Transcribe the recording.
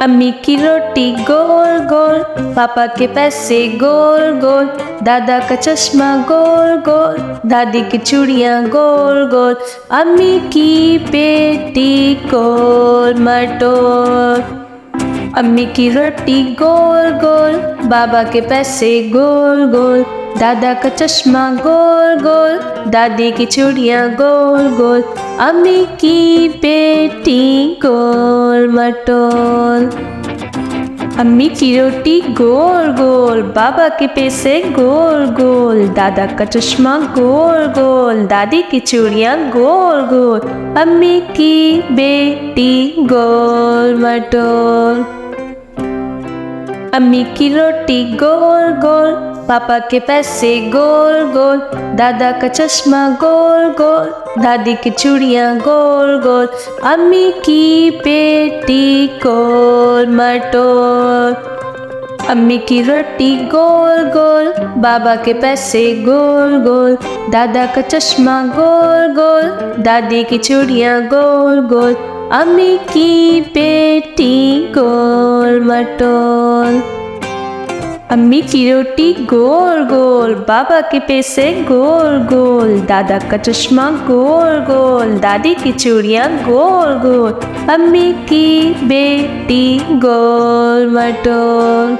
अम्मी की रोटी गोल गोल, पापा के पैसे गोल गोल, दादा का चश्मा गोल गोल, दादी की चूड़ियाँ गोल गोल, अम्मी की पेटी गोल मटोल। अम्मी की रोटी गोल गोल, बाबा के पैसे गोल गोल, दादा का चश्मा गोल गोल, दादी की चूड़ियाँ गोल गोल, अम्मी की पेटी गोल मटोल। अम्मी की रोटी गोल गोल, बाबा के पैसे गोल गोल, दादा का चश्मा गोल गोल, दादी की चूड़ियाँ गोल गोल, अम्मी की बेटी गोल मटोल। अम्मी की रोटी गोल गोल, पापा के पैसे गोल गोल, दादा का चश्मा गोल गोल, दादी की चूड़ियाँ गोल गोल, अम्मी की पेटी गोल मटोल। अम्मी की रोटी गोल गोल, बाबा के पैसे गोल गोल, दादा का चश्मा गोल गोल, दादी की चूड़ियाँ गोल गोल, अम्मी की पेटी गोल मटोल। अम्मी की रोटी गोल गोल, बाबा के पैसे गोल गोल, दादा का चश्मा गोल गोल, दादी की चूड़ियाँ गोल गोल, अम्मी की बेटी गोल मटोल।